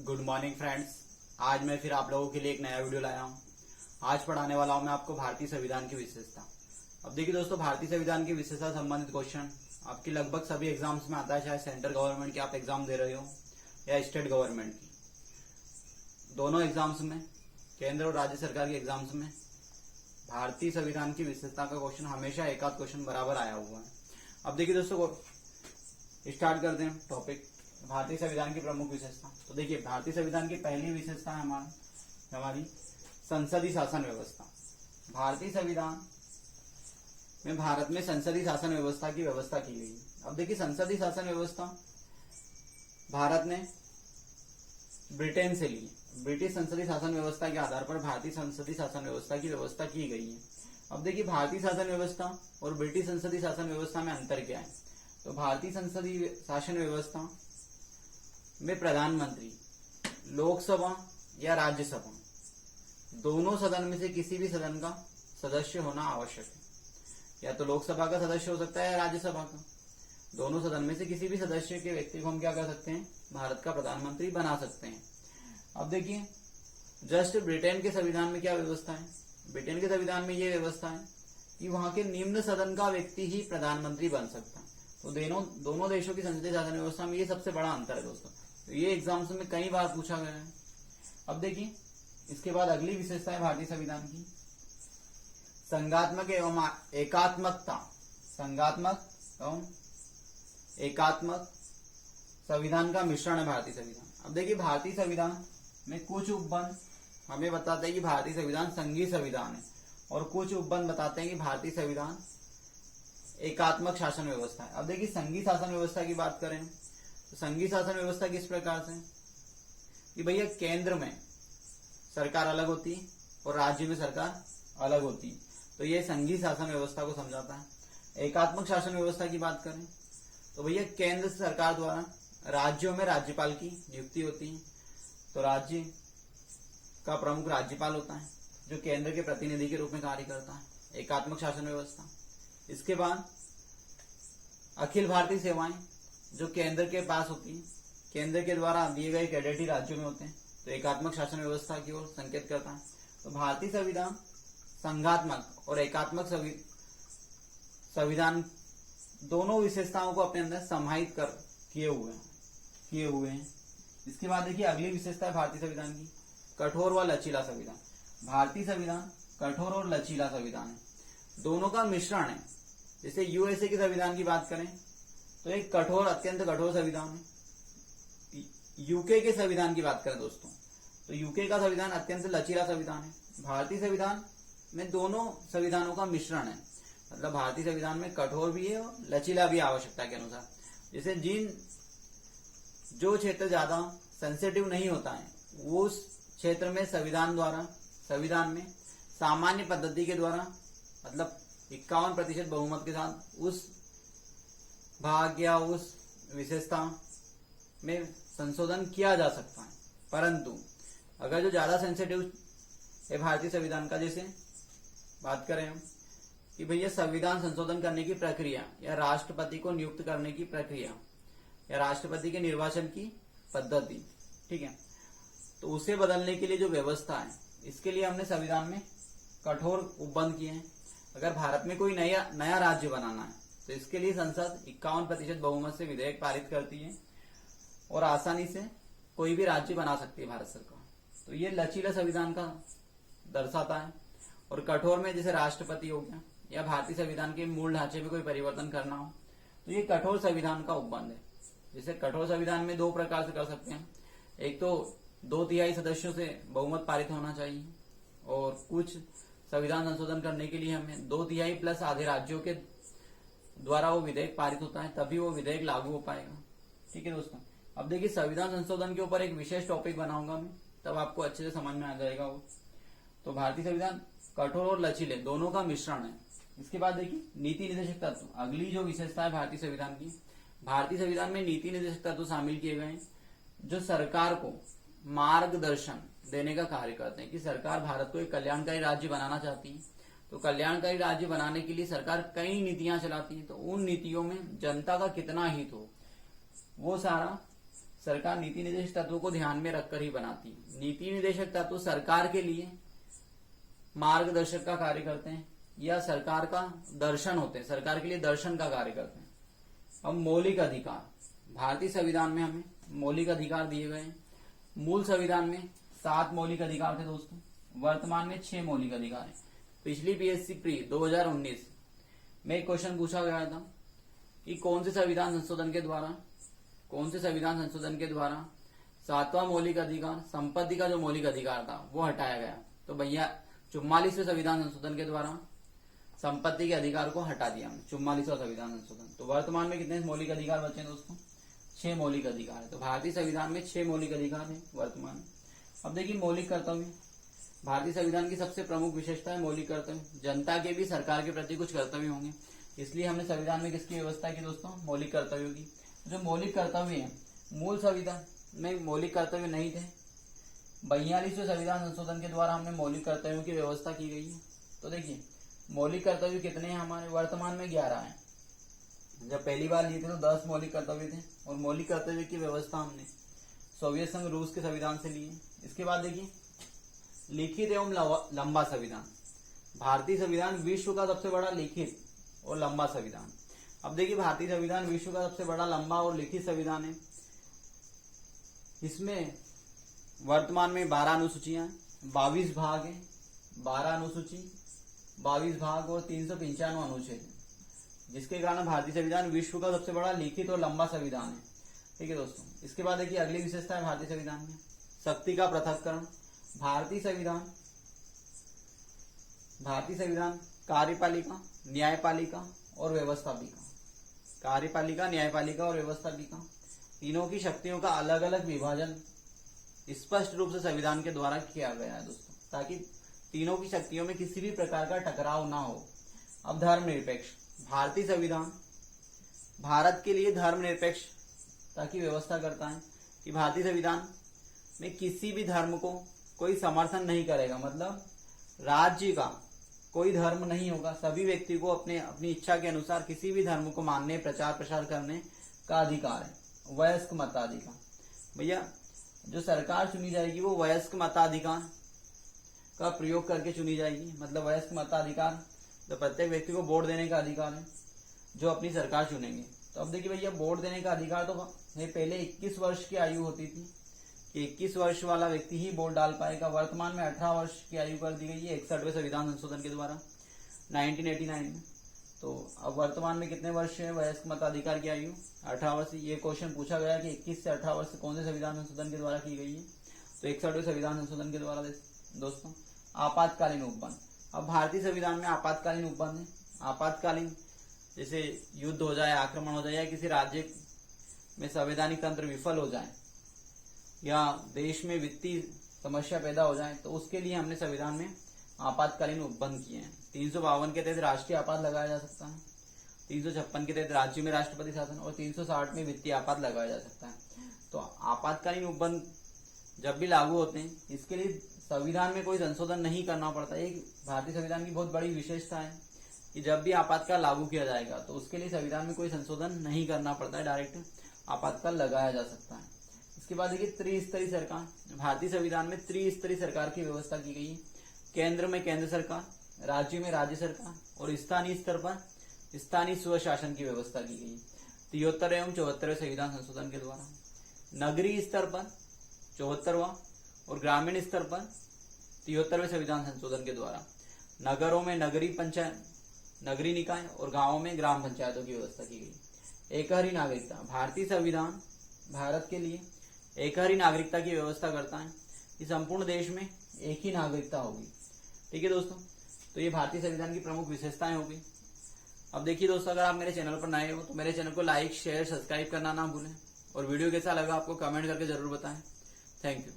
Good morning friends. आज मैं फिर आप लोगों के लिए एक नया वीडियो लाया हूँ। आज पढ़ाने वाला हूँ मैं आपको भारतीय संविधान की विशेषता। अब देखिए दोस्तों, भारतीय संविधान की विशेषता संबंधित क्वेश्चन आपकी लगभग सभी एग्जाम्स में आता है, चाहे सेंट्रल गवर्नमेंट की आप एग्जाम दे रहे हो या स्टेट गवर्नमेंट की। दोनों एग्जाम्स में, केंद्र और राज्य सरकार के एग्जाम्स में भारतीय संविधान की विशेषता का क्वेश्चन हमेशा एक आध क्वेश्चन बराबर आया हुआ है। अब देखिए दोस्तों, स्टार्ट करते हैं टॉपिक भारतीय संविधान की प्रमुख विशेषता। तो देखिए, भारतीय संविधान की पहली विशेषता है हमारी संसदीय शासन व्यवस्था। भारतीय संविधान में भारत में संसदीय शासन व्यवस्था की व्यवस्था की गई है। अब देखिए, संसदीय शासन व्यवस्था भारत ने ब्रिटेन से ली। ब्रिटिश संसदीय शासन व्यवस्था के आधार पर भारतीय संसदीय शासन व्यवस्था की व्यवस्था की गई है। अब देखिए, भारतीय शासन व्यवस्था और ब्रिटिश संसदीय शासन व्यवस्था में अंतर क्या है। तो भारतीय संसदीय शासन व्यवस्था में प्रधानमंत्री लोकसभा या राज्यसभा दोनों सदन में से किसी भी सदन का सदस्य होना आवश्यक है। या तो लोकसभा का सदस्य हो सकता है या राज्यसभा का। दोनों सदन में से किसी भी सदस्य के व्यक्ति को हम क्या कर सकते हैं, भारत का प्रधानमंत्री बना सकते हैं। अब देखिए, जस्ट ब्रिटेन के संविधान में क्या व्यवस्था है। ब्रिटेन के संविधान में ये व्यवस्था है कि वहां के निम्न सदन का व्यक्ति ही प्रधानमंत्री बन सकता है। तो दोनों देशों की संसदीय शासन व्यवस्था में ये सबसे बड़ा अंतर है दोस्तों। तो ये एग्जाम्स में कई बार पूछा गया है। अब देखिए, इसके बाद अगली विशेषता है भारतीय संविधान की संघात्मक एवं एकात्मकता। संघात्मक एवं एकात्मक संविधान का मिश्रण है भारतीय संविधान। अब देखिए, भारतीय संविधान में कुछ उपबंध हमें बताते हैं कि भारतीय संविधान संघीय संविधान है, और कुछ उपबंध बताते हैं कि भारतीय संविधान एकात्मक शासन व्यवस्था है। अब देखिए, संघीय शासन व्यवस्था की बात करें तो संघीय शासन व्यवस्था किस प्रकार से कि भैया केंद्र में सरकार अलग होती है और राज्य में सरकार अलग होती है। तो ये संघीय शासन व्यवस्था को समझाता है। एकात्मक शासन व्यवस्था की बात करें तो भैया केंद्र सरकार द्वारा राज्यों में राज्यपाल की नियुक्ति होती है। तो राज्य का प्रमुख राज्यपाल होता है जो केंद्र के प्रतिनिधि के रूप में कार्य करता है। एकात्मक शासन व्यवस्था। इसके बाद अखिल भारतीय सेवाएं जो केंद्र के पास होती है, केंद्र के द्वारा दिए गए कैडेट ही राज्यों में होते हैं। तो एकात्मक शासन व्यवस्था की ओर संकेत करता है। तो भारतीय संविधान संघात्मक और एकात्मक संविधान दोनों विशेषताओं को अपने अंदर समाहित कर किए हुए हैं। इसके बाद देखिए, अगली विशेषता है भारतीय संविधान की कठोर व लचीला संविधान। भारतीय संविधान कठोर और लचीला संविधान है, दोनों का मिश्रण है। जैसे यूएसए के संविधान की बात करें तो एक कठोर, अत्यंत कठोर संविधान है। यूके के संविधान की बात करें दोस्तों तो यूके का संविधान अत्यंत लचीला संविधान है। भारतीय संविधान में दोनों संविधानों का मिश्रण है, मतलब भारतीय संविधान में कठोर भी है और लचीला भी आवश्यकता के अनुसार। जैसे जो क्षेत्र ज्यादा सेंसिटिव नहीं होता है उस क्षेत्र में संविधान में सामान्य पद्धति के द्वारा, मतलब 51% बहुमत के साथ उस भाग या उस विशेषता में संशोधन किया जा सकता है। परंतु अगर जो ज्यादा सेंसिटिव है भारतीय संविधान का, जैसे बात करें हम कि भैया संविधान संशोधन करने की प्रक्रिया या राष्ट्रपति को नियुक्त करने की प्रक्रिया या राष्ट्रपति के निर्वाचन की पद्धति, ठीक है, तो उसे बदलने के लिए जो व्यवस्था है, इसके लिए हमने संविधान में कठोर उपबंध किए हैं। अगर भारत में कोई नया राज्य बनाना है तो इसके लिए संसद 51% बहुमत से विधेयक पारित करती है और आसानी से कोई भी राज्य बना सकती है भारत सरकार। तो ये लचीला संविधान का दर्शाता है। और कठोर में जैसे राष्ट्रपति हो गया या भारतीय संविधान के मूल ढांचे में कोई परिवर्तन करना हो तो ये कठोर संविधान का उपबंध है। जैसे कठोर संविधान में दो प्रकार से कर सकते हैं। एक तो 2/3 सदस्यों से बहुमत पारित होना चाहिए, और कुछ संविधान संशोधन करने के लिए हमें 2/3 प्लस आधे राज्यों के द्वारा वो विधेयक पारित होता है, तभी वो विधेयक लागू हो पाएगा। ठीक है दोस्तों, अब देखिए, संविधान संशोधन के ऊपर एक विशेष टॉपिक बनाऊंगा मैं, तब आपको अच्छे से समझ में आ जाएगा वो। तो भारतीय संविधान कठोर और लचीले दोनों का मिश्रण है। इसके बाद देखिए, नीति निर्देशक तत्व, अगली जो विशेषता है भारतीय संविधान की। भारतीय संविधान में नीति निर्देशक तत्व शामिल किए गए हैं जो सरकार को मार्गदर्शन देने का कार्य करते हैं कि सरकार भारत को एक कल्याणकारी राज्य बनाना चाहती है। तो कल्याणकारी राज्य बनाने के लिए सरकार कई नीतियां चलाती है। तो उन नीतियों में जनता का कितना हित हो वो सारा सरकार नीति निर्देशक तत्वों को ध्यान में रखकर ही बनाती है। नीति निर्देशक तत्व सरकार के लिए मार्गदर्शक का कार्य करते हैं या सरकार का दर्शन होते हैं, सरकार के लिए दर्शन का कार्य करते हैं। अब मौलिक अधिकार, भारतीय संविधान में हमें मौलिक अधिकार दिए गए हैं। मूल संविधान में 7 मौलिक अधिकार थे दोस्तों, वर्तमान में 6 मौलिक अधिकार हैं। पिछली पीएससी प्री 2019 में एक क्वेश्चन पूछा गया था कि कौन से संविधान संशोधन के द्वारा 7वां मौलिक अधिकार संपत्ति का जो मौलिक अधिकार था वो हटाया गया। तो भैया 44वें संविधान संशोधन के द्वारा संपत्ति के अधिकार को हटा दिया हमने, 44वां संविधान संशोधन। तो वर्तमान में कितने मौलिक अधिकार बचे हैं दोस्तों? 6 मौलिक अधिकार है। तो भारतीय संविधान में 6 मौलिक अधिकार है वर्तमान में। अब देखिए मौलिक कर्तव्य, भारतीय संविधान की सबसे प्रमुख विशेषता है मौलिक कर्तव्य। जनता के भी सरकार के प्रति कुछ कर्तव्य होंगे, इसलिए हमने संविधान में किसकी व्यवस्था की दोस्तों? मौलिक कर्तव्यों की। जो मौलिक कर्तव्य है, मूल संविधान में मौलिक कर्तव्य नहीं थे, 42वें संविधान संशोधन के द्वारा हमने मौलिक कर्तव्यों की व्यवस्था की गई है। तो देखिए मौलिक कर्तव्य कितने हैं हमारे? वर्तमान में 11 हैं। जब पहली बार लिए थे तो 10 मौलिक कर्तव्य थे, और मौलिक कर्तव्य की व्यवस्था हमने सोवियत संघ रूस के संविधान से ली है। इसके बाद देखिए लिखित एवं लंबा संविधान, भारतीय संविधान विश्व का सबसे बड़ा लिखित और लंबा संविधान। अब देखिए भारतीय संविधान विश्व का सबसे बड़ा लंबा और लिखित संविधान है। इसमें वर्तमान में 12 अनुसूचियां, 22 भाग हैं, 12 अनुसूची, 22 भाग और 395 अनुच्छेद, जिसके कारण भारतीय संविधान विश्व का सबसे बड़ा लिखित और लंबा संविधान है। ठीक है दोस्तों। इसके बाद देखिए अगली विशेषता है भारतीय संविधान में शक्ति का पृथक्करण। भारतीय संविधान कार्यपालिका, न्यायपालिका और व्यवस्थापिका, कार्यपालिका, न्यायपालिका और व्यवस्थापिका, तीनों की शक्तियों का अलग अलग विभाजन स्पष्ट रूप से संविधान के द्वारा किया गया है दोस्तों, ताकि तीनों की शक्तियों में किसी भी प्रकार का टकराव ना हो। अब धर्मनिरपेक्ष, भारतीय संविधान भारत के लिए धर्मनिरपेक्षता की व्यवस्था करता है कि भारतीय संविधान में किसी भी धर्म को कोई समर्थन नहीं करेगा, मतलब राज्य का कोई धर्म नहीं होगा। सभी व्यक्ति को अपनी इच्छा के अनुसार किसी भी धर्म को मानने, प्रचार प्रसार करने का अधिकार है। वयस्क मताधिकार, भैया जो सरकार चुनी जाएगी वो वयस्क मताधिकार का प्रयोग करके चुनी जाएगी। मतलब वयस्क मताधिकार तो प्रत्येक व्यक्ति को वोट देने का अधिकार है जो अपनी सरकार चुनेंगे। तो अब देखिए भैया वोट देने का अधिकार तो पहले 21 वर्ष की आयु होती थी कि 21 वर्ष वाला व्यक्ति ही वोट डाल पाएगा। वर्तमान में 18 वर्ष की आयु कर दी गई है 61वें संविधान संशोधन के द्वारा 1989 में। तो अब वर्तमान में कितने वर्ष है वयस्क मताधिकार की आयु? 18 वर्ष। ये क्वेश्चन पूछा गया कि 21 से 18 वर्ष कौन से संविधान संशोधन के द्वारा की गई है? तो 61वें संविधान संशोधन के द्वारा दोस्तों। आपातकालीन उपबंध, अब भारतीय संविधान में आपातकालीन उपबंध है। आपातकालीन जैसे युद्ध हो जाए, आक्रमण हो जाए, या किसी राज्य में संवैधानिक तंत्र विफल हो जाए, या देश में वित्तीय समस्या पैदा हो जाए, तो उसके लिए हमने संविधान में आपातकालीन उपबंध किए हैं। 352 के तहत राष्ट्रीय आपात लगाया जा सकता है, 356 के तहत राज्य में राष्ट्रपति शासन, और 360 में वित्तीय आपात लगाया जा सकता है। तो आपातकालीन उपबंध जब भी लागू होते हैं, इसके लिए संविधान में कोई संशोधन नहीं करना पड़ता। एक भारतीय संविधान की बहुत बड़ी विशेषता है कि जब भी आपातकाल लागू किया जाएगा तो उसके लिए संविधान में कोई संशोधन नहीं करना पड़ता है, डायरेक्ट आपातकाल लगाया जा सकता है। इसके बाद देखिए त्रिस्तरीय सरकार, भारतीय संविधान में त्रिस्तरीय सरकार की व्यवस्था की गई है। केंद्र में केंद्र सरकार, राज्य में राज्य सरकार, और स्थानीय स्तर पर स्थानीय स्वशासन की व्यवस्था की गई है 73 एवं 74वें संविधान संशोधन के द्वारा। नगरीय स्तर पर 74वां और ग्रामीण स्तर पर 73वें संविधान संशोधन के द्वारा नगरों में नगरीय पंचायत, नगरीय निकाय, और गांवों में ग्राम पंचायतों की व्यवस्था की गई। एकहरी नागरिकता, भारतीय संविधान भारत के लिए एकहरी नागरिकता की व्यवस्था करता है कि संपूर्ण देश में एक ही नागरिकता होगी। ठीक है दोस्तों, तो ये भारतीय संविधान की प्रमुख विशेषताएं होगी। अब देखिए दोस्तों, अगर आप मेरे चैनल पर नए हो तो मेरे चैनल को लाइक, शेयर, सब्सक्राइब करना ना भूलें, और वीडियो कैसा लगा आपको कमेंट करके जरूर बताएं। Thank you.